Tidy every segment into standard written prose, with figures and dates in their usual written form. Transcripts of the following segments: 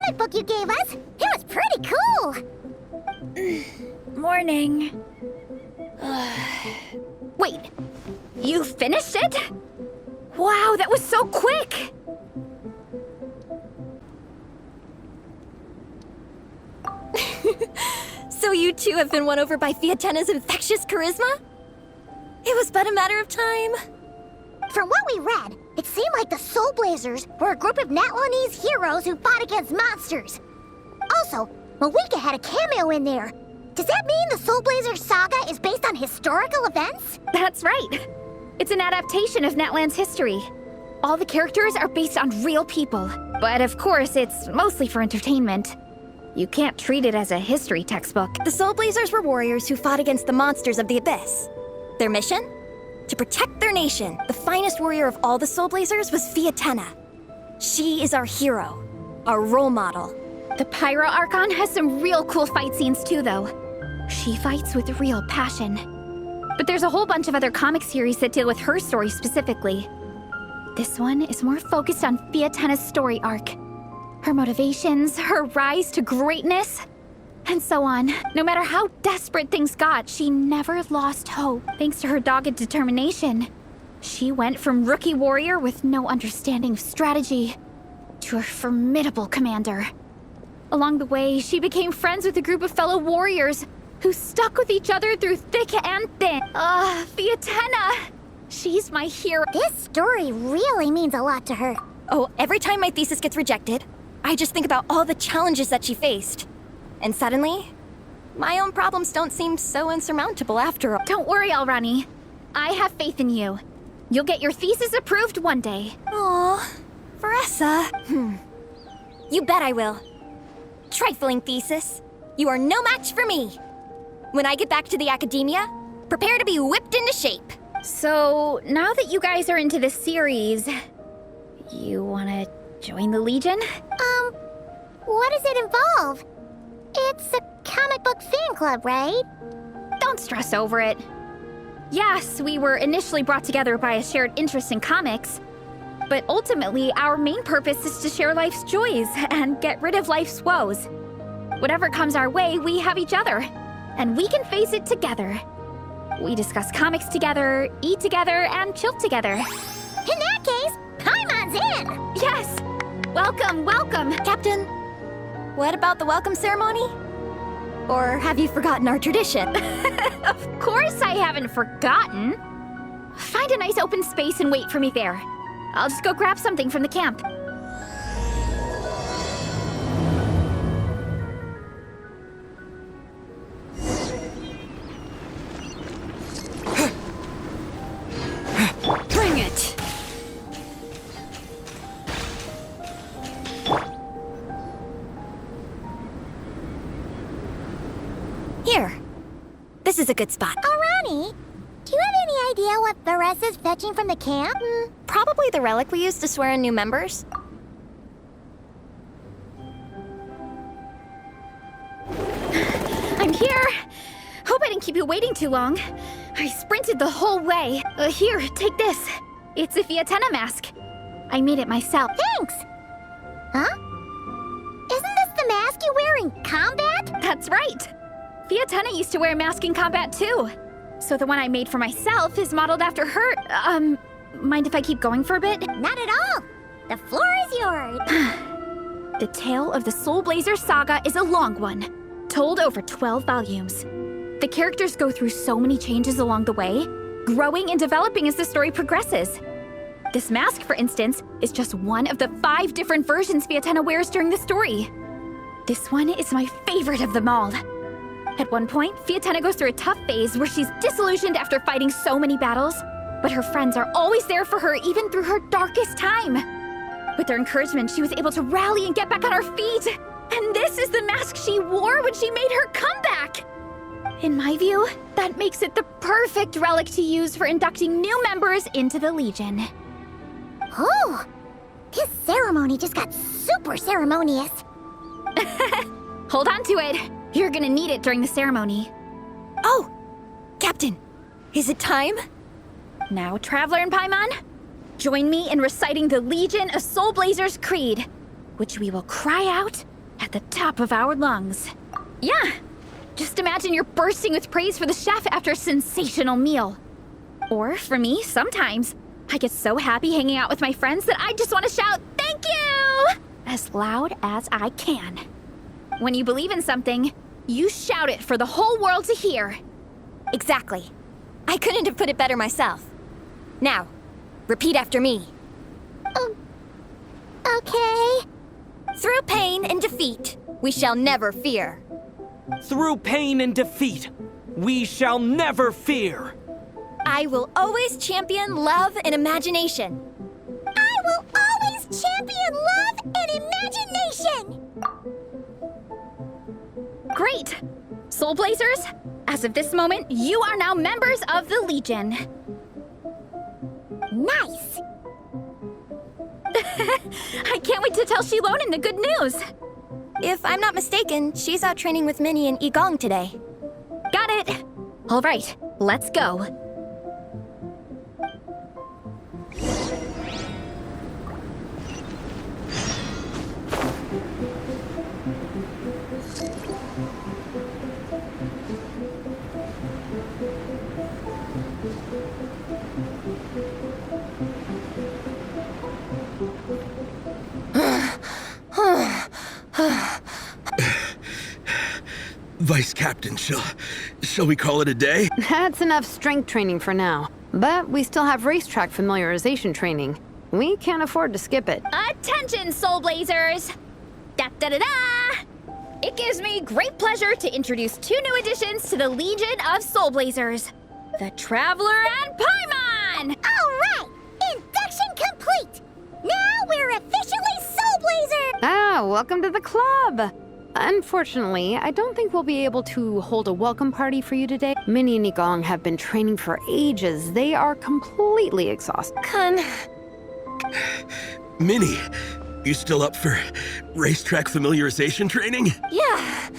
That book you gave us, it was pretty cool. Morning. Wait, you finished it? Wow, that was so quick! So you two have been won over by Fiatenna's infectious charisma? It was but a matter of time. From what we read, it seemed like the Soulblazers were a group of Natlanese heroes who fought against monsters. Also, Malika had a cameo in there. Does that mean the Soulblazers saga is based on historical events? That's right. It's an adaptation of Natlan's history. All the characters are based on real people. But of course, it's mostly for entertainment. You can't treat it as a history textbook. The Soulblazers were warriors who fought against the monsters of the Abyss. Their mission? To protect their nation. The finest warrior of all the Soulblazers was Fiatenna. She is our hero, our role model. The Pyro Archon has some real cool fight scenes too, though. She fights with real passion. But there's a whole bunch of other comic series that deal with her story specifically. This one is more focused on Fiatenna's story arc. Her motivations, her rise to greatness, and so on. No matter how desperate things got, she never lost hope. Thanks to her dogged determination, she went from rookie warrior with no understanding of strategy to a formidable commander. Along the way, she became friends with a group of fellow warriors who stuck with each other through thick and thin. Fiatenna! She's my hero. This story really means a lot to her. Oh, every time my thesis gets rejected, I just think about all the challenges that she faced. And suddenly, my own problems don't seem so insurmountable after all. Don't worry, Alrani. I have faith in you. You'll get your thesis approved one day. Aw, Veressa. You bet I will. Trifling thesis. You are no match for me. When I get back to the academia, prepare to be whipped into shape. So, now that you guys are into this series, you wanna join the Legion? What does it involve? It's a comic book fan club, right? Don't stress over it. Yes, we were initially brought together by a shared interest in comics, but ultimately our main purpose is to share life's joys and get rid of life's woes. Whatever comes our way, we have each other, and we can face it together. We discuss comics together, eat together, and chill together. In that case, Paimon's in! Yes! Welcome, welcome! Captain, what about the welcome ceremony? Or have you forgotten our tradition? Of course I haven't forgotten. Find a nice open space and wait for me there. I'll just go grab something from the camp. Bring it! Here. This is a good spot. Alrani, do you have any idea what Veressa's fetching from the camp? Probably the relic we used to swear in new members. I'm here! Hope I didn't keep you waiting too long. I sprinted the whole way. Here, take this. It's a Fiatenna mask. I made it myself. Thanks! Huh? Isn't this the mask you wear in combat? That's right! Fiatenna used to wear a mask in combat too. So the one I made for myself is modeled after her. Mind if I keep going for a bit? Not at all! The floor is yours! The tale of the Soulblazers saga is a long one, told over 12 volumes. The characters go through so many changes along the way, growing and developing as the story progresses. This mask, for instance, is just one of the 5 different versions Fiatenna wears during the story. This one is my favorite of them all. At one point, Fiatenna goes through a tough phase where she's disillusioned after fighting so many battles, but her friends are always there for her even through her darkest time. With their encouragement, she was able to rally and get back on her feet. And this is the mask she wore when she made her comeback! In my view, that makes it the perfect relic to use for inducting new members into the Legion. Oh! This ceremony just got super ceremonious. Hold on to it. You're gonna need it during the ceremony. Oh! Captain, is it time? Now, Traveler and Paimon, join me in reciting the Legion of Soulblazers Creed, which we will cry out at the top of our lungs. Yeah, just imagine you're bursting with praise for the chef after a sensational meal. Or for me, sometimes, I get so happy hanging out with my friends that I just want to shout, "Thank you!" as loud as I can. When you believe in something, you shout it for the whole world to hear. Exactly. I couldn't have put it better myself. Now, repeat after me. Okay. Through pain and defeat, we shall never fear. Through pain and defeat, we shall never fear. I will always champion love and imagination. I will always champion love and imagination! Great! Soulblazers, as of this moment, you are now members of the Legion. Nice! I can't wait to tell Shilonen the good news. If I'm not mistaken, she's out training with Minnie and Igong today. Got it. All right, let's go. Vice Captain, shall we call it a day? That's enough strength training for now. But we still have racetrack familiarization training. We can't afford to skip it. Attention, Soulblazers! Da-da-da-da! It gives me great pleasure to introduce 2 new additions to the Legion of Soulblazers. The Traveler and Paimon! All right! Induction complete! Now we're officially Soulblazers! Ah, welcome to the club! Unfortunately, I don't think we'll be able to hold a welcome party for you today. Minnie and Igong have been training for ages. They are completely exhausted. Minnie, you still up for racetrack familiarization training? Yeah.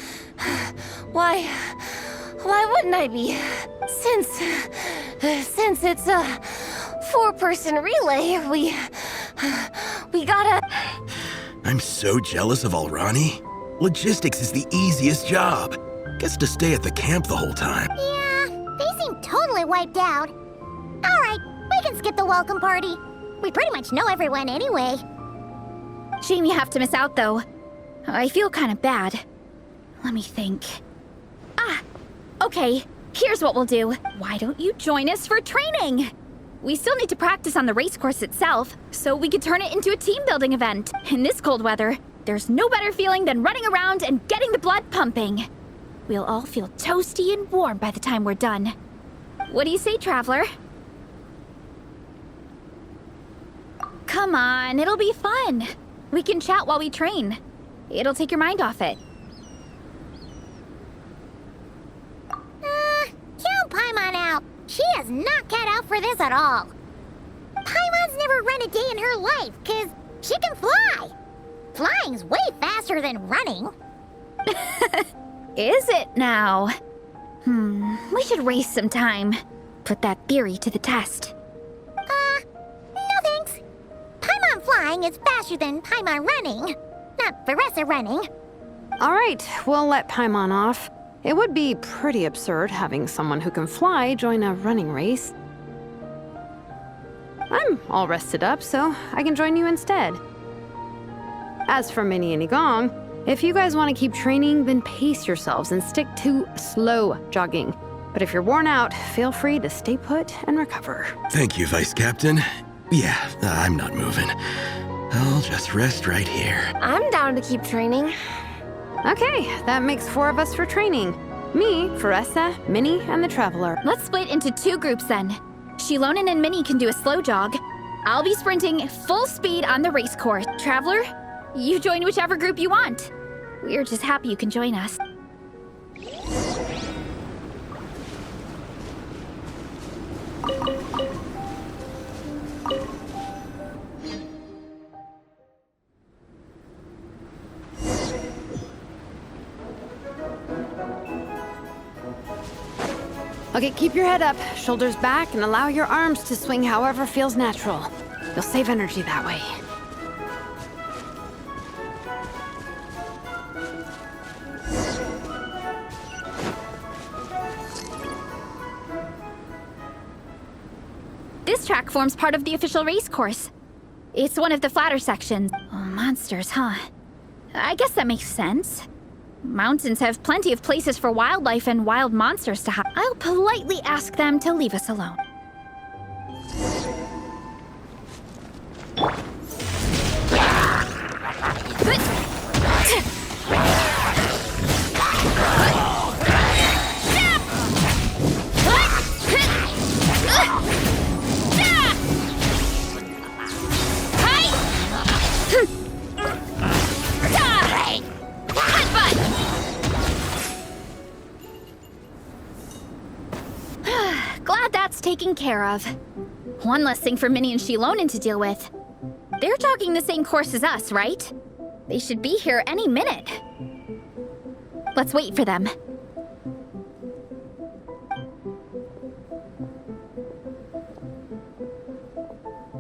Why wouldn't I be? Since it's a 4-person relay, we gotta... I'm so jealous of Alrani. Logistics is the easiest job. Gets to stay at the camp the whole time. Yeah, they seem totally wiped out. All right, we can skip the welcome party. We pretty much know everyone anyway. Shame you have to miss out, though. I feel kind of bad. Let me think. Okay, here's what we'll do. Why don't you join us for training? We still need to practice on the race course itself, so we could turn it into a team-building event. In this cold weather, there's no better feeling than running around and getting the blood pumping. We'll all feel toasty and warm by the time we're done. What do you say, Traveler? Come on, it'll be fun. We can chat while we train. It'll take your mind off it. Count Paimon out. She is not cut out for this at all. Paimon's never run a day in her life, 'cause she can fly. Flying's way faster than running. Is it now? We should race sometime. Put that theory to the test. No thanks. Paimon flying is faster than Paimon running. Not Veressa running. All right, we'll let Paimon off. It would be pretty absurd having someone who can fly join a running race. I'm all rested up, so I can join you instead. As for Minnie and Igong, if you guys want to keep training, then pace yourselves and stick to slow jogging. But if you're worn out, feel free to stay put and recover. Thank you, Vice Captain. Yeah, I'm not moving. I'll just rest right here. I'm down to keep training. Okay, that makes 4 of us for training. Me, Veressa, Minnie, and the Traveler. Let's split into 2 groups then. Shilonen and Minnie can do a slow jog. I'll be sprinting full speed on the race course. Traveler, you join whichever group you want. We're just happy you can join us. Okay, keep your head up, shoulders back, and allow your arms to swing however feels natural. You'll save energy that way. This track forms part of the official race course. It's one of the flatter sections. Oh, monsters, huh? I guess that makes sense. Mountains have plenty of places for wildlife and wild monsters to hide. I'll politely ask them to leave us alone. Glad that's taken care of. One less thing for Minnie and Shilonen to deal with. They're jogging the same course as us, right? They should be here any minute. Let's wait for them.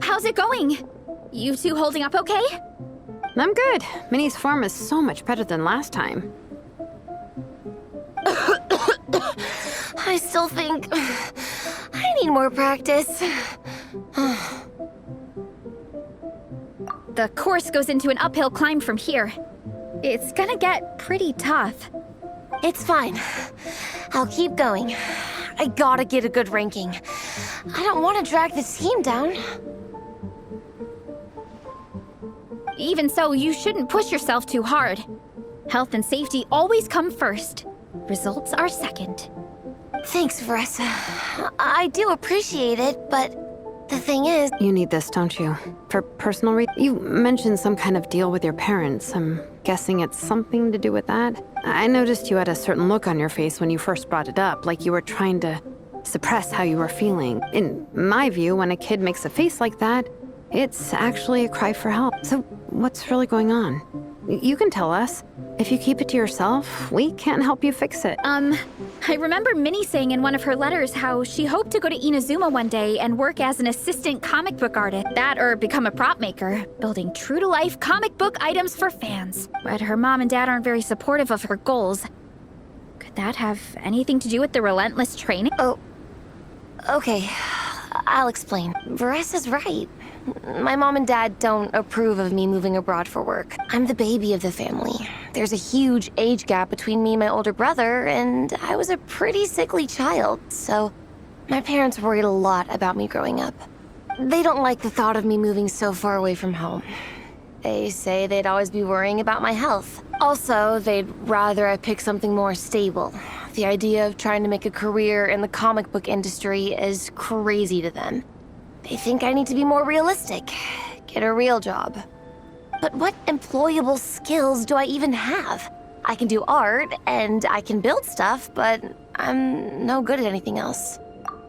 How's it going? You two holding up okay? I'm good. Minnie's form is so much better than last time. I still think I need more practice. The course goes into an uphill climb from here. It's gonna get pretty tough. It's fine. I'll keep going. I gotta get a good ranking. I don't want to drag the team down. Even so, you shouldn't push yourself too hard. Health and safety always come first. Results are second. Thanks, Veressa. I do appreciate it, but the thing is... You need this, don't you? For personal reasons? You mentioned some kind of deal with your parents. I'm guessing it's something to do with that? I noticed you had a certain look on your face when you first brought it up, like you were trying to suppress how you were feeling. In my view, when a kid makes a face like that, it's actually a cry for help. So what's really going on? You can tell us. If you keep it to yourself, we can't help you fix it. I remember Minnie saying in one of her letters how she hoped to go to Inazuma one day and work as an assistant comic book artist. That or become a prop maker, building true-to-life comic book items for fans. But her mom and dad aren't very supportive of her goals. Could that have anything to do with the relentless training? Oh, okay. I'll explain. Veressa's right. My mom and dad don't approve of me moving abroad for work. I'm the baby of the family. There's a huge age gap between me and my older brother, and I was a pretty sickly child, so my parents worried a lot about me growing up. They don't like the thought of me moving so far away from home. They say they'd always be worrying about my health. Also, they'd rather I pick something more stable. The idea of trying to make a career in the comic book industry is crazy to them. They think I need to be more realistic, get a real job. But what employable skills do I even have? I can do art, and I can build stuff, but I'm no good at anything else.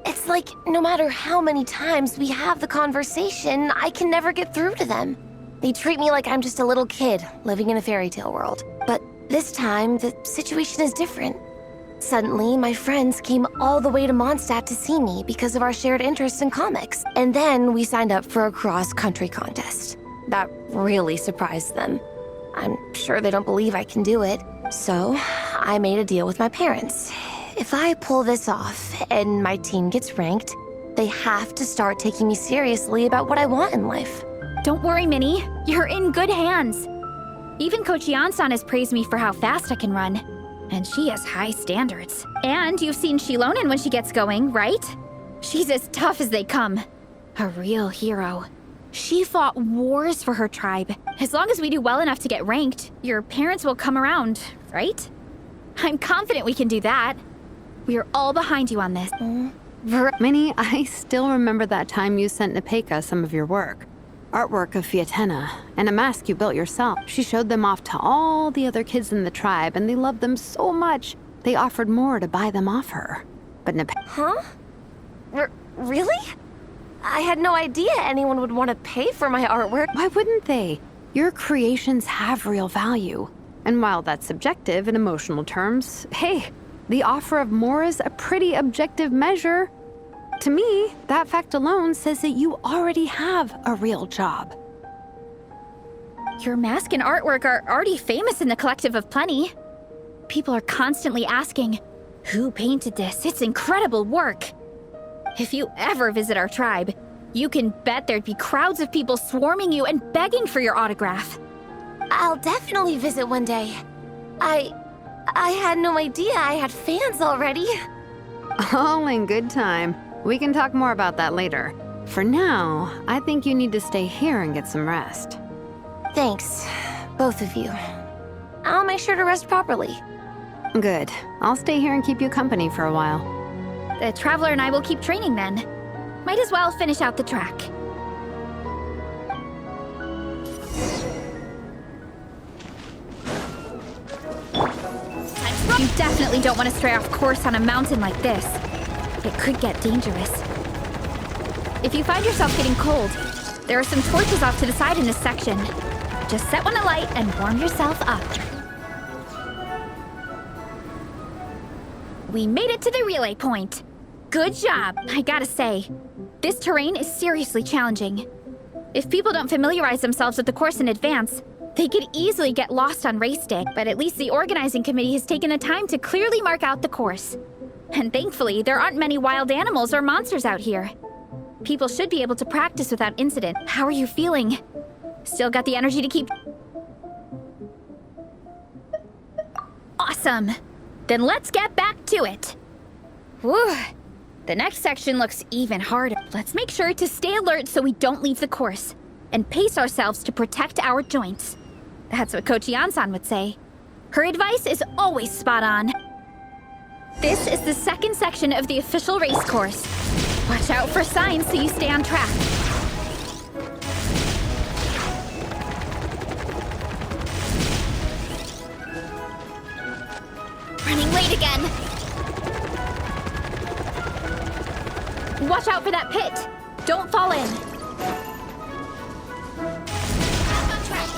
It's like, no matter how many times we have the conversation, I can never get through to them. They treat me like I'm just a little kid living in a fairy tale world. But this time, the situation is different. Suddenly, my friends came all the way to Mondstadt to see me because of our shared interests in comics. And then we signed up for a cross-country contest. That really surprised them. I'm sure they don't believe I can do it. So, I made a deal with my parents. If I pull this off and my team gets ranked, they have to start taking me seriously about what I want in life. Don't worry, Minnie. You're in good hands. Even Coach Yan-san has praised me for how fast I can run. And she has high standards. And you've seen Shilonen when she gets going, right? She's as tough as they come. A real hero. She fought wars for her tribe. As long as we do well enough to get ranked, your parents will come around, right? I'm confident we can do that. We are all behind you on this. Minnie, I still remember that time you sent Nepeka some of your work. Artwork of Fiatena, and a mask you built yourself. She showed them off to all the other kids in the tribe, and they loved them so much, they offered more to buy them off her. But Huh? Really? I had no idea anyone would want to pay for my artwork. Why wouldn't they? Your creations have real value. And while that's subjective in emotional terms, hey, the offer of more is a pretty objective measure. To me, that fact alone says that you already have a real job. Your mask and artwork are already famous in the Collective of Plenty. People are constantly asking, who painted this? It's incredible work. If you ever visit our tribe, you can bet there'd be crowds of people swarming you and begging for your autograph. I'll definitely visit one day. I had no idea I had fans already. All in good time. We can talk more about that later. For now, I think you need to stay here and get some rest. Thanks, both of you. I'll make sure to rest properly. Good. I'll stay here and keep you company for a while. The Traveler and I will keep training then. Might as well finish out the track. You definitely don't want to stray off course on a mountain like this. It could get dangerous. If you find yourself getting cold, there are some torches off to the side in this section. Just set one alight and warm yourself up. We made it to the relay point. Good job, I gotta say. This terrain is seriously challenging. If people don't familiarize themselves with the course in advance, they could easily get lost on race day, but at least the organizing committee has taken the time to clearly mark out the course. And thankfully, there aren't many wild animals or monsters out here. People should be able to practice without incident. How are you feeling? Still got the energy to keep... Awesome! Then let's get back to it. Whew. The next section looks even harder. Let's make sure to stay alert so we don't leave the course, and pace ourselves to protect our joints. That's what Coach Yansan would say. Her advice is always spot on. This is the second section of the official race course. Watch out for signs so you stay on track. Running late again. Watch out for that pit. Don't fall in. Back on track.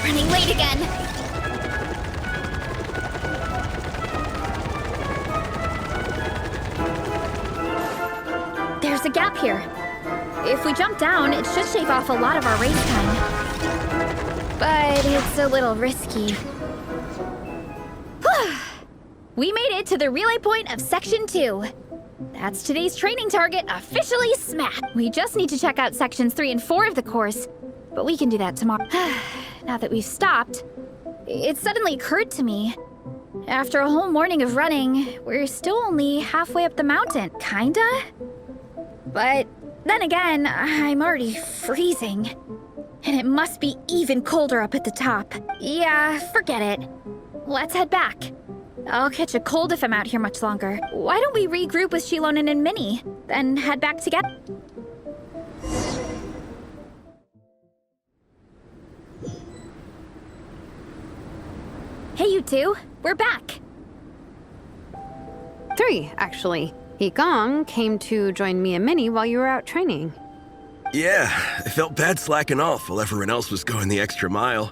Running late again. There's a gap here. If we jump down, it should shave off a lot of our race time. But it's a little risky. We made it to the relay point of Section 2. That's today's training target officially smacked. We just need to check out Sections 3 and 4 of the course, but we can do that tomorrow. Now that we've stopped, it suddenly occurred to me. After a whole morning of running, we're still only halfway up the mountain, kinda? But then again, I'm already freezing. And it must be even colder up at the top. Yeah, forget it. Let's head back. I'll catch a cold if I'm out here much longer. Why don't we regroup with Shilonen and Minnie, then head back together? Hey, you two. We're back. 3, actually. Igong came to join me and Minnie while you were out training. Yeah, I felt bad slacking off while everyone else was going the extra mile.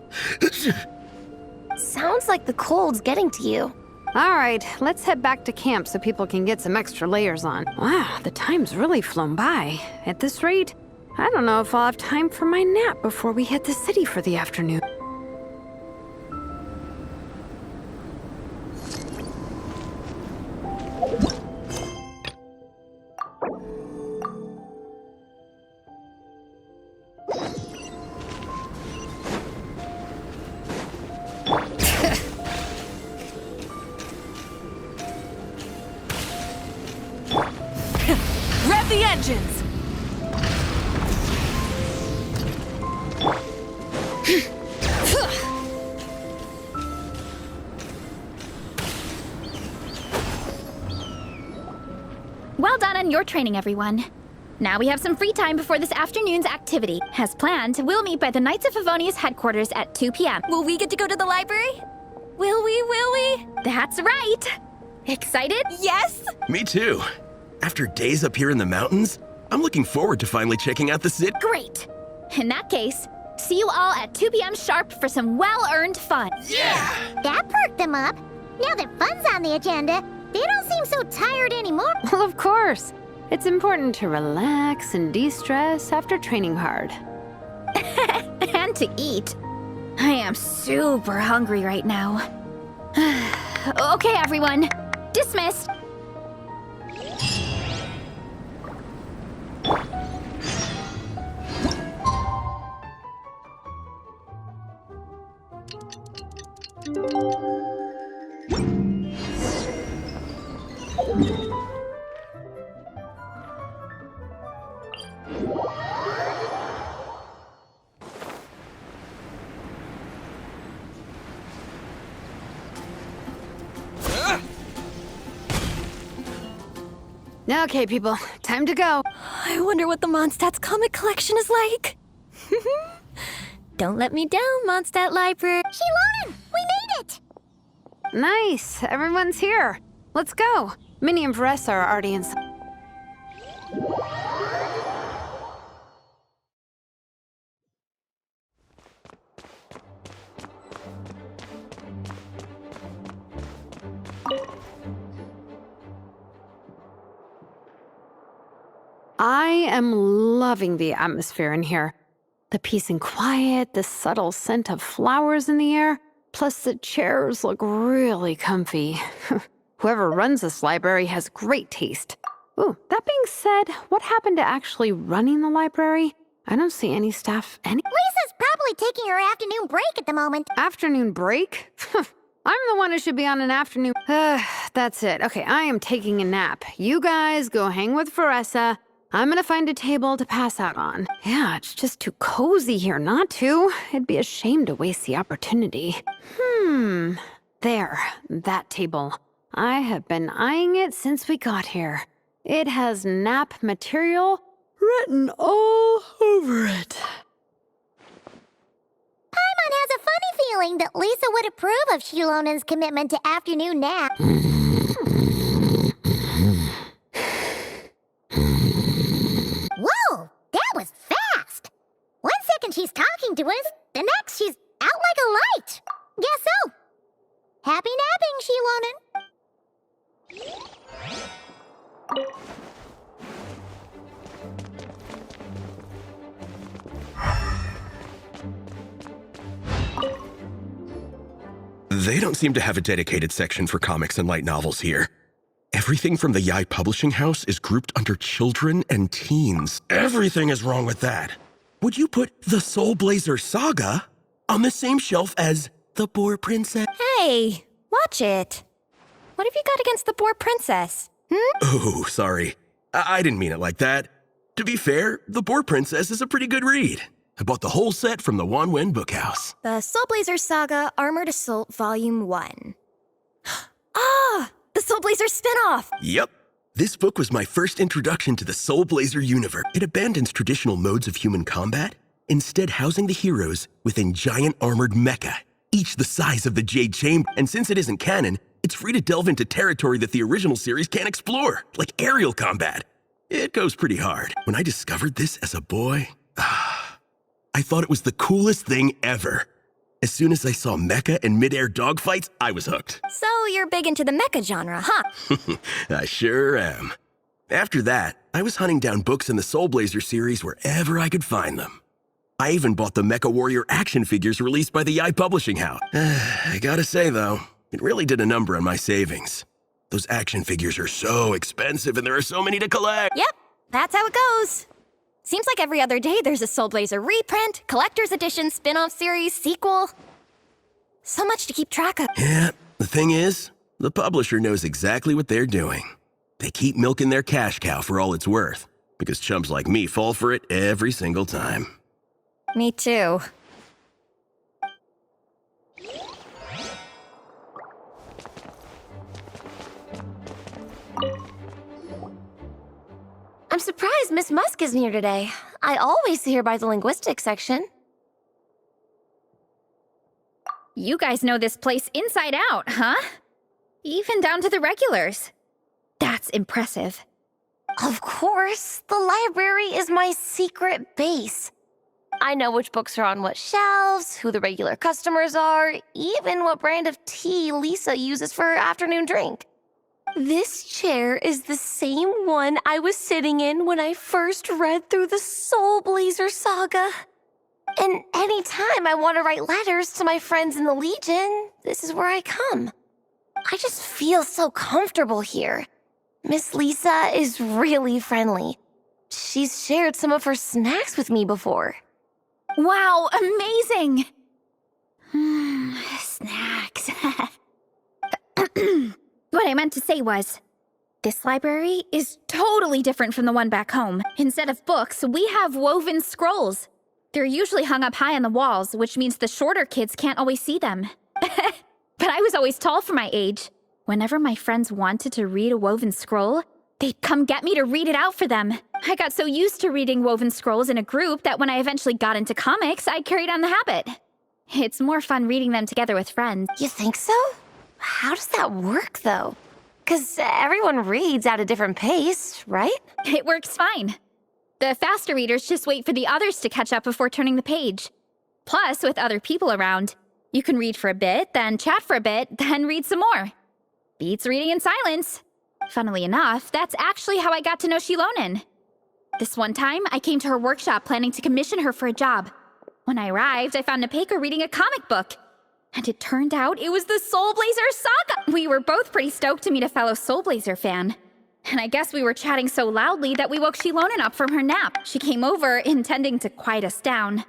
Sounds like the cold's getting to you. All right, let's head back to camp so people can get some extra layers on. Wow, the time's really flown by. At this rate, I don't know if I'll have time for my nap before we hit the city for the afternoon. Rev the engines! Well done on your training, everyone. Now we have some free time before this afternoon's activity. As planned, we'll meet by the Knights of Favonius headquarters at 2 p.m. Will we get to go to the library? Will we? That's right! Excited? Yes! Me too. After days up here in the mountains, I'm looking forward to finally checking out the city. Great! In that case, see you all at 2 p.m. sharp for some well-earned fun. Yeah! That perked them up. Now that fun's on the agenda, They don't seem so tired anymore. Well, of course. It's important to relax and de-stress after training hard. And to eat. I am super hungry right now. Okay, everyone. Dismissed. Okay, people, time to go. I wonder what the Mondstadt's comic collection is like. Don't let me down, Mondstadt Library. Shilonen, we made it! Nice, everyone's here. Let's go. Minnie and Vanessa are already inside. I am loving the atmosphere in here. The peace and quiet, the subtle scent of flowers in the air, plus the chairs look really comfy. Whoever runs this library has great taste. Ooh, that being said, what happened to actually running the library? I don't see any staff Lisa's probably taking her afternoon break at the moment. Afternoon break? I'm the one who should be on an afternoon. That's it. Okay, I am taking a nap. You guys go hang with Vanessa. I'm gonna find a table to pass out on. Yeah, it's just too cozy here not to. It'd be a shame to waste the opportunity. There, that table. I have been eyeing it since we got here. It has nap material written all over it. Paimon has a funny feeling that Lisa would approve of Shilonen's commitment to afternoon nap. Whoa, that was fast! 1 second she's talking to us, the next she's out like a light. Guess so. Happy napping, Shilonen. They don't seem to have a dedicated section for comics and light novels here. Everything from the Yai Publishing House is grouped under children and teens. Everything is wrong with that. Would you put the Soulblazers Saga on the same shelf as the Boar Princess? Hey, watch it. What have you got against the Boar Princess? Oh, sorry. I didn't mean it like that. To be fair, the Boar Princess is a pretty good read. I bought the whole set from the Wanwen Bookhouse. The Soulblazers Saga Armored Assault Volume 1. Ah! The Soulblazer spin-off! Yep. This book was my first introduction to the Soulblazer universe. It abandons traditional modes of human combat, instead housing the heroes within giant armored mecha, each the size of the Jade Chamber. And since it isn't canon, it's free to delve into territory that the original series can't explore, like aerial combat. It goes pretty hard. When I discovered this as a boy, I thought it was the coolest thing ever. As soon as I saw mecha and mid-air dogfights, I was hooked. So you're big into the mecha genre, huh? I sure am. After that, I was hunting down books in the Soulblazer series wherever I could find them. I even bought the Mecha Warrior action figures released by the Yai Publishing House. I gotta say, though, it really did a number on my savings. Those action figures are so expensive and there are so many to collect. Yep, that's how it goes. Seems like every other day there's a Soulblazer reprint, collector's edition, spin-off series, sequel. So much to keep track of. Yeah, the thing is, the publisher knows exactly what they're doing. They keep milking their cash cow for all it's worth, because chumps like me fall for it every single time. Me too. I'm surprised Miss Musk isn't here today. I always see her by the linguistics section. You guys know this place inside out, huh? Even down to the regulars. That's impressive. Of course, the library is my secret base. I know which books are on what shelves, who the regular customers are, even what brand of tea Lisa uses for her afternoon drink. This chair is the same one I was sitting in when I first read through the Soulblazer saga. And anytime I want to write letters to my friends in the Legion, this is where I come. I just feel so comfortable here. Miss Lisa is really friendly. She's shared some of her snacks with me before. Wow, amazing! Snacks. What I meant to say was, this library is totally different from the one back home. Instead of books, we have woven scrolls. They're usually hung up high on the walls, which means the shorter kids can't always see them. But I was always tall for my age. Whenever my friends wanted to read a woven scroll, they'd come get me to read it out for them. I got so used to reading woven scrolls in a group that when I eventually got into comics, I carried on the habit. It's more fun reading them together with friends. You think so? How does that work, though? 'Cause everyone reads at a different pace, right? It works fine. The faster readers just wait for the others to catch up before turning the page. Plus, with other people around, you can read for a bit, then chat for a bit, then read some more. Beats reading in silence. Funnily enough, that's actually how I got to know Shilonen. This one time, I came to her workshop planning to commission her for a job. When I arrived, I found Nepeka reading a comic book. And it turned out it was the Soulblazers saga! We were both pretty stoked to meet a fellow Soulblazer fan. And I guess we were chatting so loudly that we woke Shilonen up from her nap. She came over, intending to quiet us down.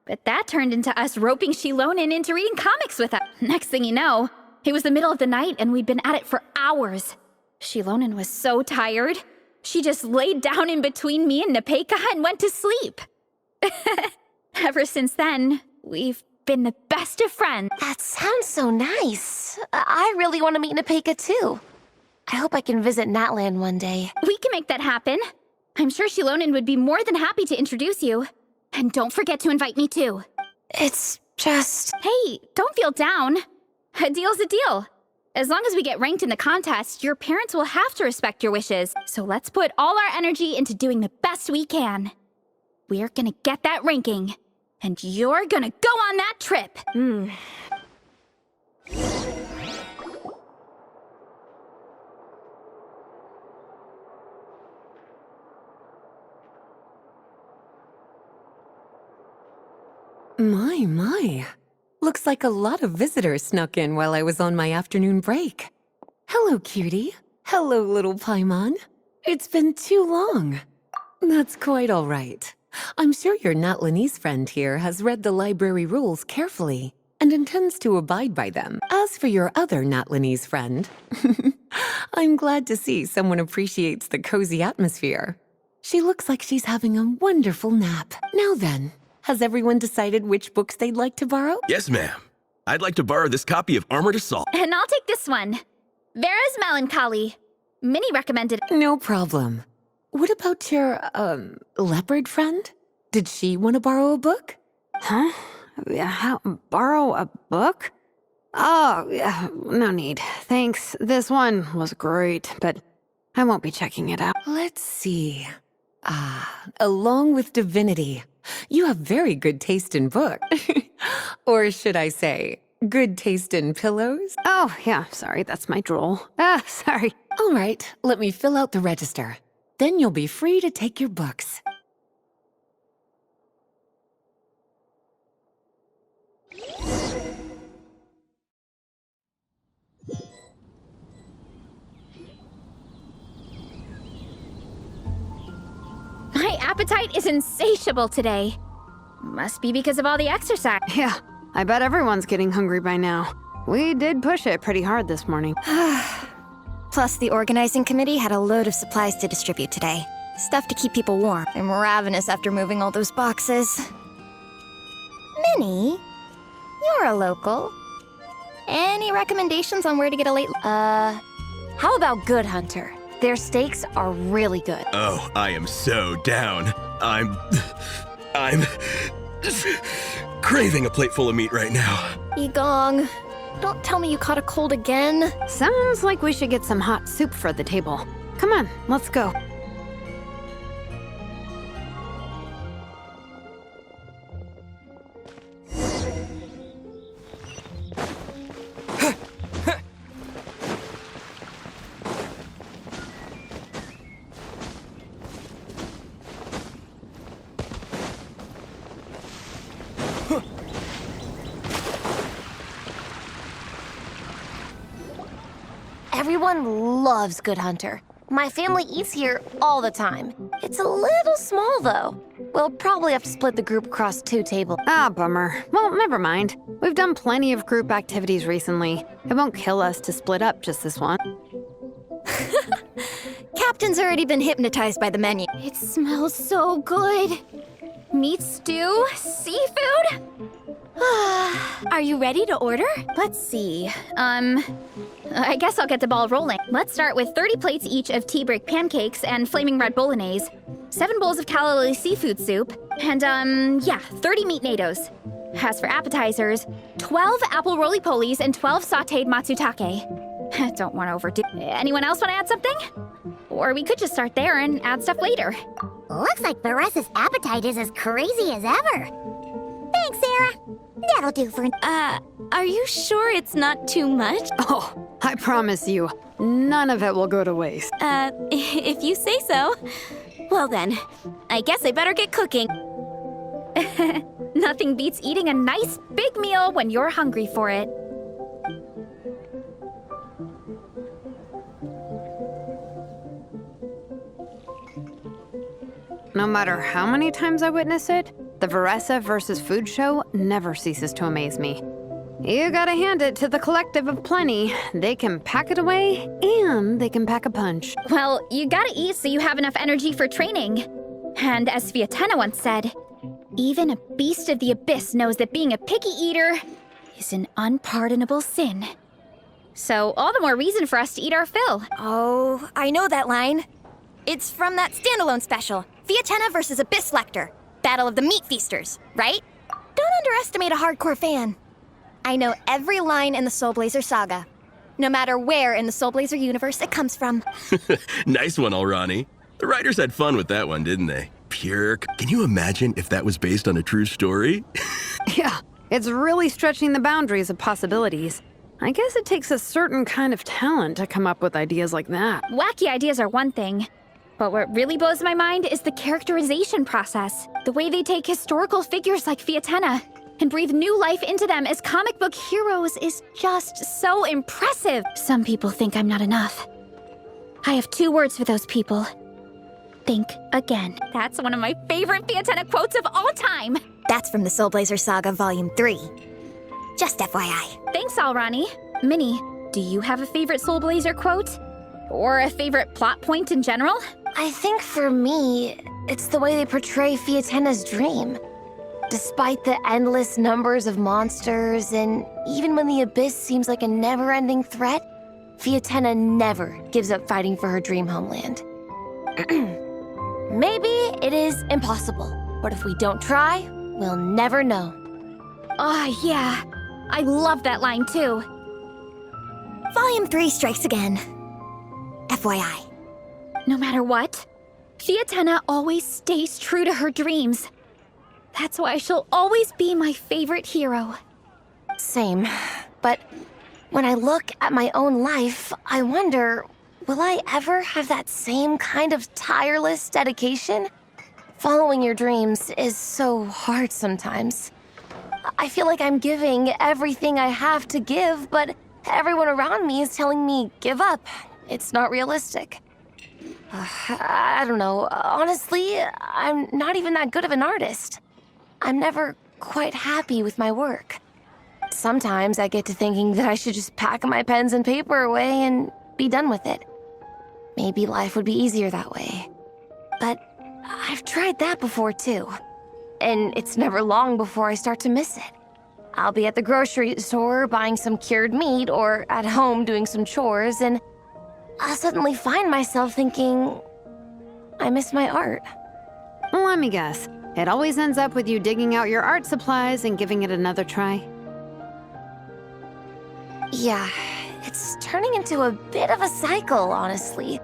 But that turned into us roping Shilonen into reading comics with us. Next thing you know, it was the middle of the night and we'd been at it for hours. Shilonen was so tired, she just laid down in between me and Nepeka and went to sleep. Ever since then, we've been the best of friends. That sounds so nice. I really want to meet Nepeka, too. I hope I can visit Natland one day. We can make that happen. I'm sure Shilonen would be more than happy to introduce you. And don't forget to invite me, too. It's just... Hey, don't feel down. A deal's a deal. As long as we get ranked in the contest, your parents will have to respect your wishes. So let's put all our energy into doing the best we can. We're gonna get that ranking. And you're gonna go on that trip. My. Looks like a lot of visitors snuck in while I was on my afternoon break. Hello, cutie. Hello, little Paimon. It's been too long. That's quite all right. I'm sure your Natlanese friend here has read the library rules carefully and intends to abide by them. As for your other Natlanese friend, I'm glad to see someone appreciates the cozy atmosphere. She looks like she's having a wonderful nap. Now then, has everyone decided which books they'd like to borrow? Yes, ma'am. I'd like to borrow this copy of Armored Assault. And I'll take this one. Vera's Melancholy. Minnie recommended it. No problem. What about your, leopard friend? Did she want to borrow a book? Huh? Borrow a book? Oh, yeah, no need. Thanks. This one was great, but I won't be checking it out. Let's see. Along with Divinity, you have very good taste in books. Or should I say, good taste in pillows? Oh, yeah, sorry, that's my drool. Sorry. All right, let me fill out the register. Then you'll be free to take your books. My appetite is insatiable today. Must be because of all the exercise. Yeah, I bet everyone's getting hungry by now. We did push it pretty hard this morning. Plus, the organizing committee had a load of supplies to distribute today. Stuff to keep people warm. I'm ravenous after moving all those boxes. Minnie, you're a local. Any recommendations on where to get a late... How about Good Hunter? Their steaks are really good. Oh, I am so down. I'm craving a plate full of meat right now. Yigong, don't tell me you caught a cold again. Sounds like we should get some hot soup for the table. Come on, let's go. Everyone loves Good Hunter. My family eats here all the time. It's a little small, though. We'll probably have to split the group across 2 tables. Ah, bummer. Well, never mind. We've done plenty of group activities recently. It won't kill us to split up just this one. Captain's already been hypnotized by the menu. It smells so good. Meat stew, seafood. Are you ready to order? Let's see. I guess I'll get the ball rolling. Let's start with 30 plates each of tea break pancakes and flaming red bolognese, 7 bowls of calorie seafood soup, and 30 meat natos. As for appetizers, 12 apple roly-polies and 12 sautéed matsutake. Don't want to overdo. Anyone else want to add something? Or we could just start there and add stuff later. Looks like Varesa's appetite is as crazy as ever. Thanks, Sarah. That'll do for... Are you sure it's not too much? Oh, I promise you, none of it will go to waste. If you say so. Well then, I guess I better get cooking. Nothing beats eating a nice big meal when you're hungry for it. No matter how many times I witness it, the Veresa versus Food show never ceases to amaze me. You gotta hand it to the collective of plenty. They can pack it away, and they can pack a punch. Well, you gotta eat so you have enough energy for training. And as Fiatena once said, even a beast of the abyss knows that being a picky eater is an unpardonable sin. So all the more reason for us to eat our fill. Oh, I know that line. It's from that standalone special, Fiatena versus Abyss Lecter, Battle of the Meat Feasters, right? Don't underestimate a hardcore fan. I know every line in the Soulblazer saga, no matter where in the Soulblazer universe it comes from. Nice one, Alrani. The writers had fun with that one, didn't they? Pure. Can you imagine if that was based on a true story? Yeah, it's really stretching the boundaries of possibilities. I guess it takes a certain kind of talent to come up with ideas like that. Wacky ideas are one thing, but what really blows my mind is the characterization process. The way they take historical figures like Fiatena and breathe new life into them as comic book heroes is just so impressive. Some people think I'm not enough. I have 2 words for those people. Think again. That's one of my favorite Fiatena quotes of all time. That's from the Soulblazer Saga Volume 3. Just FYI. Thanks, Alrani. Minnie, do you have a favorite Soulblazer quote? Or a favorite plot point in general? I think for me, it's the way they portray Fiatena's dream. Despite the endless numbers of monsters, and even when the Abyss seems like a never-ending threat, Fiatena never gives up fighting for her dream homeland. Maybe it is impossible, but if we don't try, we'll never know. Oh, yeah. I love that line, too. Volume 3 strikes again. FYI. No matter what, Fiatena always stays true to her dreams. That's why she'll always be my favorite hero. Same. But when I look at my own life, I wonder, will I ever have that same kind of tireless dedication? Following your dreams is so hard sometimes. I feel like I'm giving everything I have to give, but everyone around me is telling me, give up. It's not realistic. I don't know. Honestly, I'm not even that good of an artist. I'm never quite happy with my work. Sometimes I get to thinking that I should just pack my pens and paper away and be done with it. Maybe life would be easier that way. But I've tried that before too. And it's never long before I start to miss it. I'll be at the grocery store buying some cured meat or at home doing some chores, and I'll suddenly find myself thinking, I miss my art. Let me guess. It always ends up with you digging out your art supplies and giving it another try. Yeah, it's turning into a bit of a cycle, honestly.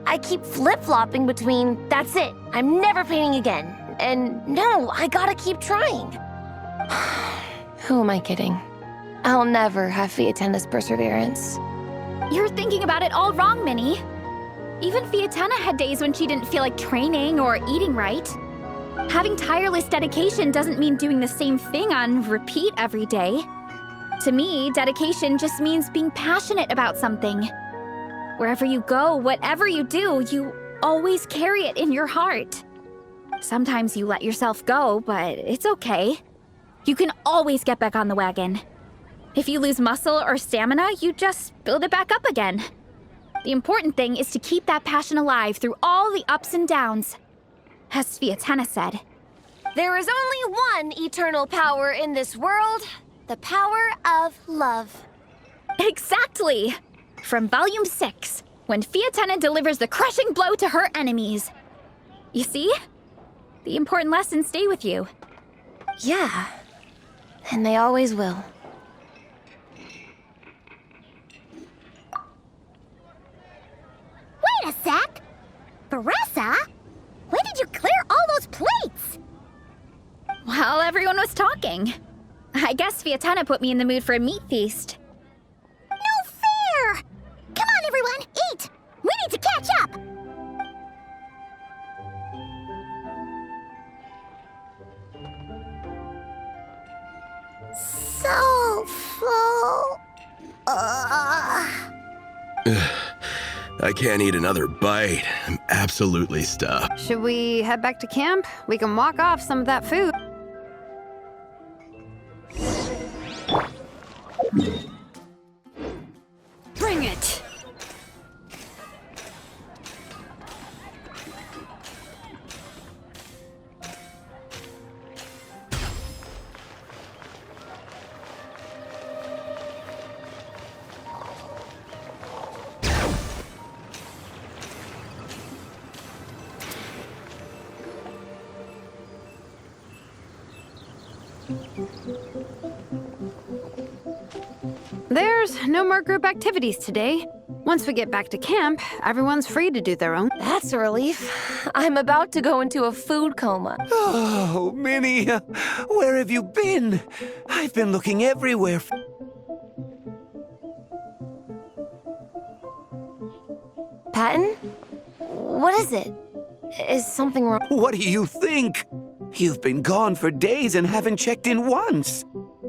I keep flip-flopping between, that's it, I'm never painting again, and no, I gotta keep trying. Who am I kidding? I'll never have Fiatena's perseverance. You're thinking about it all wrong, Minnie. Even Fiatena had days when she didn't feel like training or eating right. Having tireless dedication doesn't mean doing the same thing on repeat every day. To me, dedication just means being passionate about something. Wherever you go, whatever you do, you always carry it in your heart. Sometimes you let yourself go, but it's okay. You can always get back on the wagon. If you lose muscle or stamina, you just build it back up again. The important thing is to keep that passion alive through all the ups and downs. As Sviatena said, There is only one eternal power in this world, the power of love. exactly! From Volume 6, when Fiatena delivers the crushing blow to her enemies. You see? The important lessons stay with you. Yeah, and they always will. Wait a sec! Baressa? When did you clear all those plates? While everyone was talking. I guess Fiatena put me in the mood for a meat feast. No fair! Come on, everyone, eat! We need to catch up! So full. I can't eat another bite. I'm absolutely stuffed. Should we head back to camp? We can walk off some of that food. Bring it! There's no more group activities today. Once we get back to camp, everyone's free to do their own. That's a relief. I'm about to go into a food coma. Oh, Minnie, where have you been? I've been looking everywhere. Patton? What is it? Is something wrong? What do you think? You've been gone for days and haven't checked in once.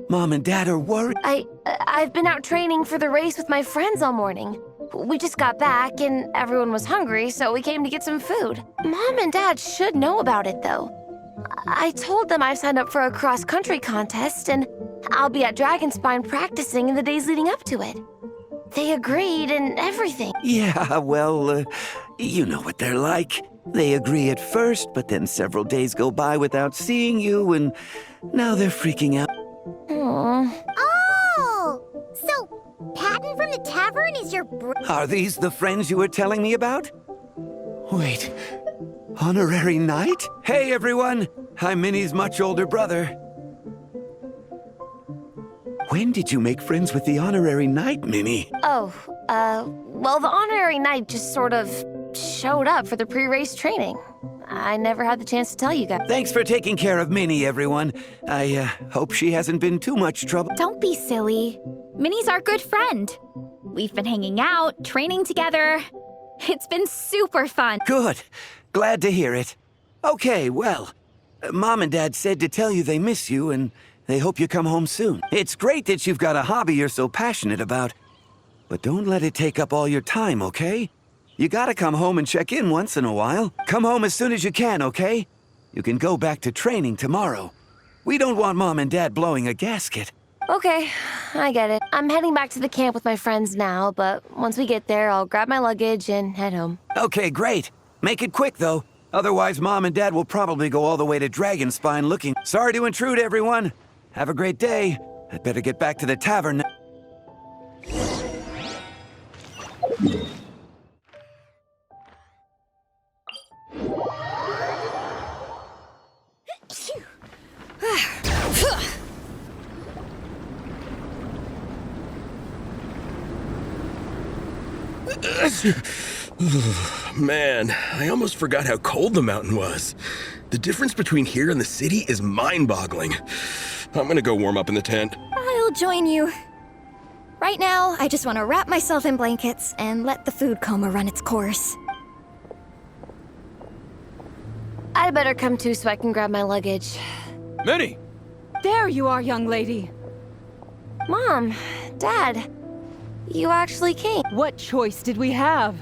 Mom and Dad are worried. I've been out training for the race with my friends all morning. We just got back and everyone was hungry, so we came to get some food. Mom and Dad should know about it, though. I told them I've signed up for a cross-country contest and I'll be at Dragonspine practicing in the days leading up to it. They agreed and everything. Yeah, well, you know what they're like. They agree at first, but then several days go by without seeing you, and now they're freaking out. Aww. Oh! So, Patton from the tavern is your Are these the friends you were telling me about? Wait, honorary knight? Hey, everyone! I'm Minnie's much older brother. When did you make friends with the honorary knight, Minnie? Oh, well, the honorary knight just sort of showed up for the pre-race training. I never had the chance to tell you guys. Thanks for taking care of Minnie, everyone. I hope she hasn't been too much trouble. Don't be silly. Minnie's our good friend. We've been hanging out, training together. It's been super fun. Good. Glad to hear it. Okay, well, Mom and Dad said to tell you they miss you and they hope you come home soon. It's great that you've got a hobby you're so passionate about, but don't let it take up all your time, okay? You gotta come home and check in once in a while. Come home as soon as you can, okay? You can go back to training tomorrow. We don't want Mom and Dad blowing a gasket. Okay, I get it. I'm heading back to the camp with my friends now, but once we get there, I'll grab my luggage and head home. Okay, great. Make it quick, though. Otherwise, Mom and Dad will probably go all the way to Dragonspine looking. Sorry to intrude, everyone. Have a great day. I'd better get back to the tavern. Man, I almost forgot how cold the mountain was. The difference between here and the city is mind-boggling. I'm gonna go warm up in the tent. I'll join you. Right now, I just want to wrap myself in blankets and let the food coma run its course. I better come too so I can grab my luggage. Minnie! There you are, young lady. Mom, Dad, you actually came. What choice did we have?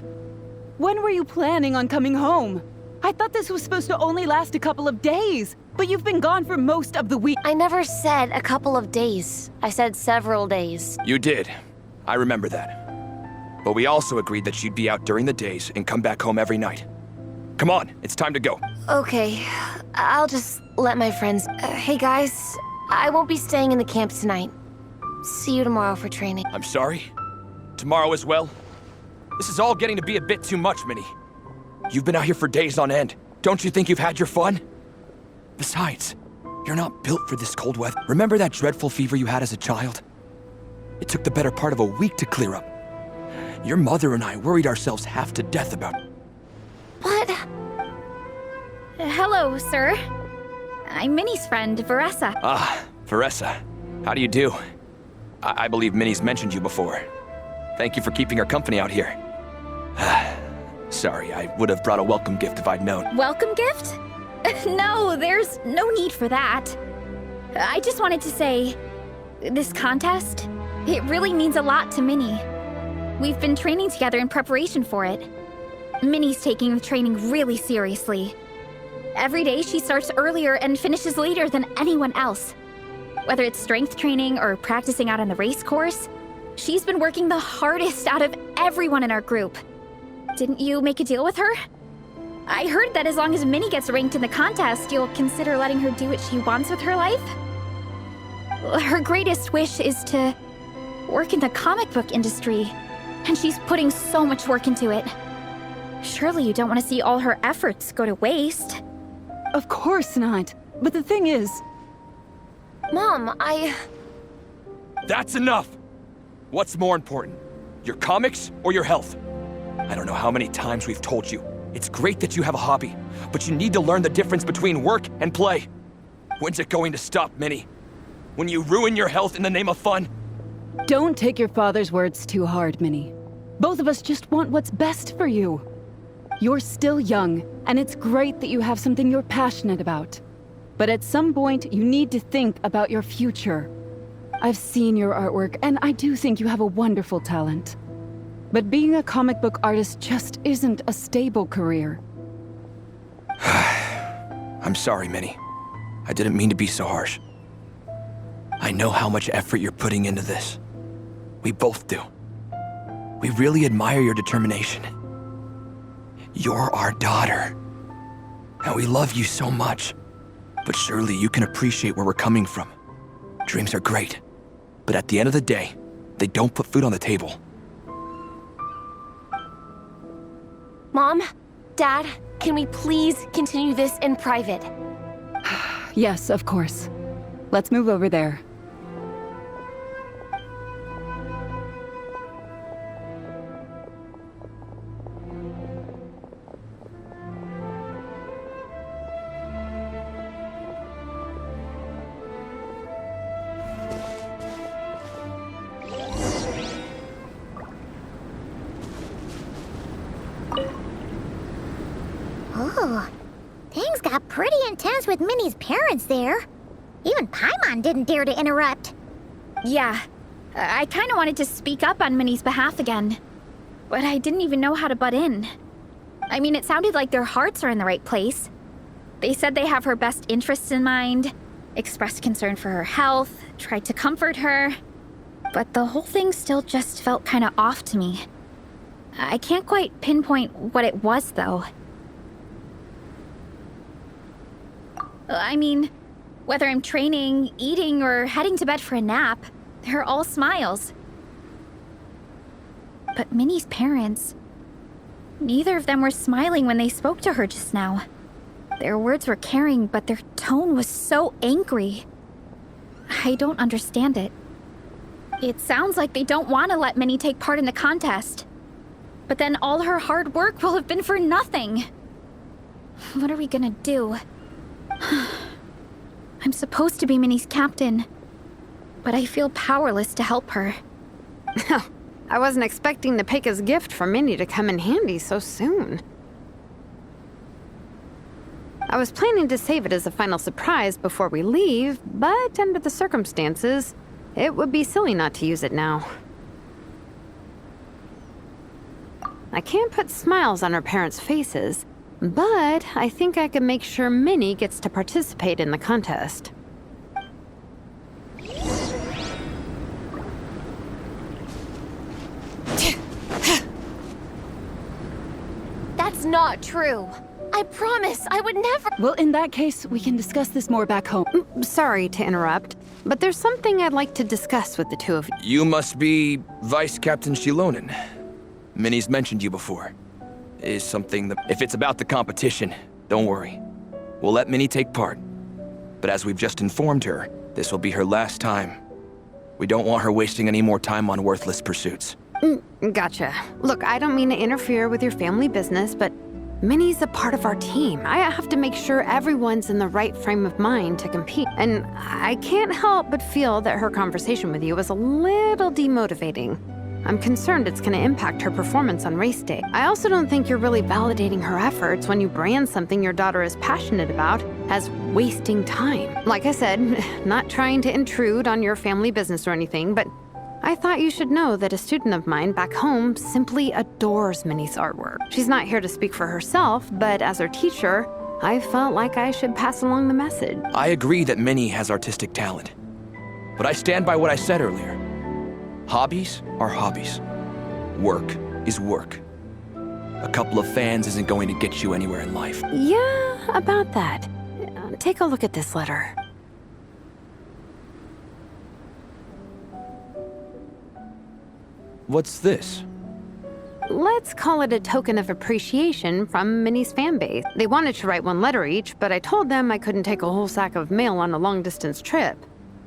When were you planning on coming home? I thought this was supposed to only last a couple of days, but you've been gone for most of the week. I never said a couple of days. I said several days. You did. I remember that. But we also agreed that you'd be out during the days and come back home every night. Come on, it's time to go. Okay, I'll just let my friends... hey guys, I won't be staying in the camp tonight. See you tomorrow for training. I'm sorry. Tomorrow as well. This is all getting to be a bit too much, Minnie. You've been out here for days on end. Don't you think you've had your fun? Besides, you're not built for this cold weather. Remember that dreadful fever you had as a child? It took the better part of a week to clear up. Your mother and I worried ourselves half to death about it. What? Hello, sir. I'm Minnie's friend, Veressa. Ah, Veressa. How do you do? I believe Minnie's mentioned you before. Thank you for keeping her company out here. Sorry, I would have brought a welcome gift if I'd known. Welcome gift? No, there's no need for that. I just wanted to say, this contest, it really means a lot to Minnie. We've been training together in preparation for it. Minnie's taking the training really seriously. Every day she starts earlier and finishes later than anyone else. Whether it's strength training or practicing out on the race course, she's been working the hardest out of everyone in our group. Didn't you make a deal with her? I heard that as long as Minnie gets ranked in the contest, you'll consider letting her do what she wants with her life? Her greatest wish is to work in the comic book industry, and she's putting so much work into it. Surely you don't want to see all her efforts go to waste. Of course not. But the thing is... Mom, That's enough! What's more important, your comics or your health? I don't know how many times we've told you. It's great that you have a hobby, but you need to learn the difference between work and play. When's it going to stop, Minnie? When you ruin your health in the name of fun? Don't take your father's words too hard, Minnie. Both of us just want what's best for you. You're still young, and it's great that you have something you're passionate about. But at some point, you need to think about your future. I've seen your artwork, and I do think you have a wonderful talent. But being a comic book artist just isn't a stable career. I'm sorry, Minnie. I didn't mean to be so harsh. I know how much effort you're putting into this. We both do. We really admire your determination. You're our daughter. And we love you so much. But surely you can appreciate where we're coming from. Dreams are great. But at the end of the day, they don't put food on the table. Mom, Dad, can we please continue this in private? Yes, of course. Let's move over there. Oh, things got pretty intense with Minnie's parents there. Even Paimon didn't dare to interrupt. Yeah, I kind of wanted to speak up on Minnie's behalf again, but I didn't even know how to butt in. I mean, it sounded like their hearts are in the right place. They said they have her best interests in mind, expressed concern for her health, tried to comfort her, but the whole thing still just felt kind of off to me. I can't quite pinpoint what it was, though. I mean, whether I'm training, eating, or heading to bed for a nap, they're all smiles. But Minnie's parents, neither of them were smiling when they spoke to her just now. Their words were caring, but their tone was so angry. I don't understand it. It sounds like they don't want to let Minnie take part in the contest. But then all her hard work will have been for nothing. What are we gonna do? I'm supposed to be Minnie's captain, but I feel powerless to help her. I wasn't expecting the Peka's gift from Minnie to come in handy so soon. I was planning to save it as a final surprise before we leave, but under the circumstances, it would be silly not to use it now. I can't put smiles on her parents' faces, but I think I can make sure Minnie gets to participate in the contest. That's not true. I promise I would never. Well, in that case, we can discuss this more back home. Sorry to interrupt, but there's something I'd like to discuss with the two of you. You must be Vice Captain Shilonen. Minnie's mentioned you before. Is something that... If it's about the competition, don't worry. We'll let Minnie take part. But as we've just informed her, this will be her last time. We don't want her wasting any more time on worthless pursuits. Gotcha. Look, I don't mean to interfere with your family business, but Minnie's a part of our team. I have to make sure everyone's in the right frame of mind to compete. And I can't help but feel that her conversation with you was a little demotivating. I'm concerned it's going to impact her performance on race day. I also don't think you're really validating her efforts when you brand something your daughter is passionate about as wasting time. Like I said, not trying to intrude on your family business or anything, but I thought you should know that a student of mine back home simply adores Minnie's artwork. She's not here to speak for herself, but as her teacher, I felt like I should pass along the message. I agree that Minnie has artistic talent. But I stand by what I said earlier. Hobbies are hobbies. Work is work. A couple of fans isn't going to get you anywhere in life. Yeah, about that. Take a look at this letter. What's this? Let's call it a token of appreciation from Minnie's fanbase. They wanted to write one letter each, but I told them I couldn't take a whole sack of mail on a long-distance trip.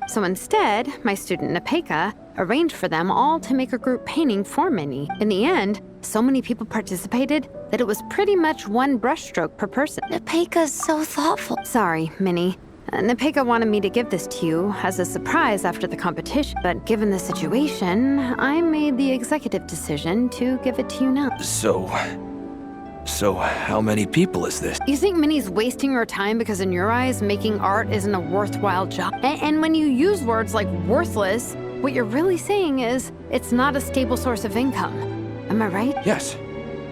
So instead, my student Nepeka arranged for them all to make a group painting for Minnie. In the end, so many people participated that it was pretty much one brushstroke per person. Nepeka's so thoughtful. Sorry, Minnie. Nepeka wanted me to give this to you as a surprise after the competition, but given the situation, I made the executive decision to give it to you now. So how many people is this? You think Minnie's wasting her time because in your eyes, making art isn't a worthwhile job? And when you use words like worthless, what you're really saying is it's not a stable source of income. Am I right? Yes,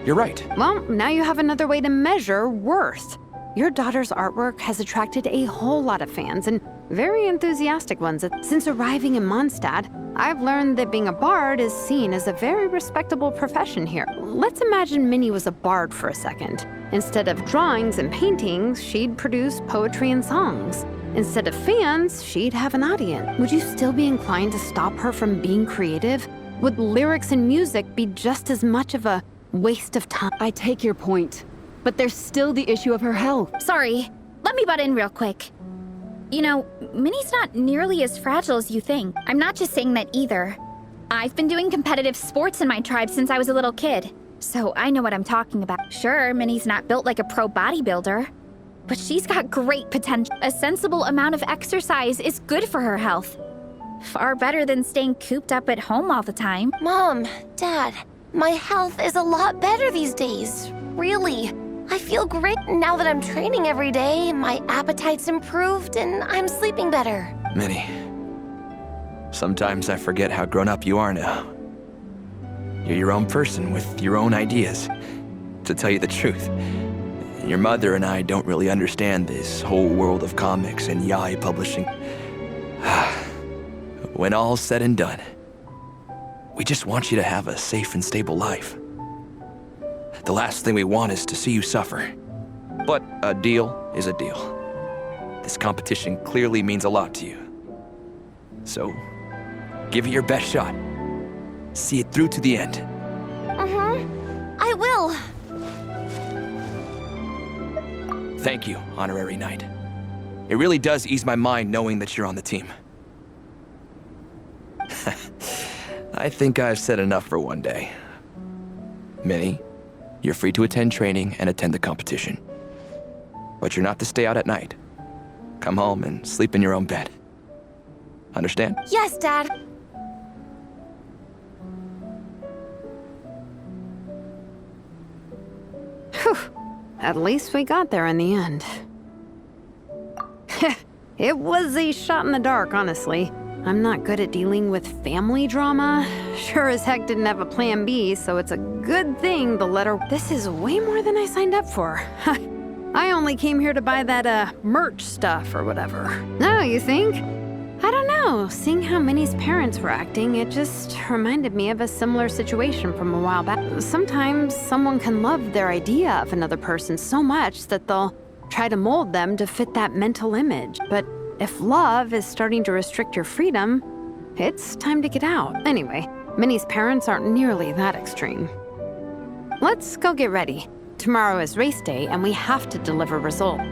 you're right. Well, now you have another way to measure worth. Your daughter's artwork has attracted a whole lot of fans, and very enthusiastic ones. Since arriving in Mondstadt, I've learned that being a bard is seen as a very respectable profession here. Let's imagine Minnie was a bard for a second. Instead of drawings and paintings, she'd produce poetry and songs. Instead of fans, she'd have an audience. Would you still be inclined to stop her from being creative? Would lyrics and music be just as much of a waste of time? I take your point, but there's still the issue of her health. Sorry, let me butt in real quick. You know, Minnie's not nearly as fragile as you think. I'm not just saying that either. I've been doing competitive sports in my tribe since I was a little kid, so I know what I'm talking about. Sure, Minnie's not built like a pro bodybuilder, but she's got great potential. A sensible amount of exercise is good for her health. Far better than staying cooped up at home all the time. Mom, Dad, my health is a lot better these days. Really. I feel great now that I'm training every day. My appetite's improved and I'm sleeping better. Minnie, sometimes I forget how grown up you are now. You're your own person with your own ideas. To tell you the truth, your mother and I don't really understand this whole world of comics and yaoi publishing. When all's said and done, we just want you to have a safe and stable life. The last thing we want is to see you suffer. But a deal is a deal. This competition clearly means a lot to you. So, give it your best shot. See it through to the end. I will. Thank you, Honorary Knight. It really does ease my mind knowing that you're on the team. I think I've said enough for one day. Minnie, you're free to attend training and attend the competition. But you're not to stay out at night. Come home and sleep in your own bed. Understand? Yes, Dad. Whew. At least we got there in the end. It was a shot in the dark, honestly. I'm not good at dealing with family drama. Sure as heck didn't have a plan B, so it's a good thing the letter... This is way more than I signed up for. I only came here to buy that, merch stuff or whatever. No, you think? I don't know. Seeing how Minnie's parents were acting, it just reminded me of a similar situation from a while back. Sometimes someone can love their idea of another person so much that they'll try to mold them to fit that mental image. But if love is starting to restrict your freedom, it's time to get out. Anyway, Minnie's parents aren't nearly that extreme. Let's go get ready. Tomorrow is race day, and we have to deliver results.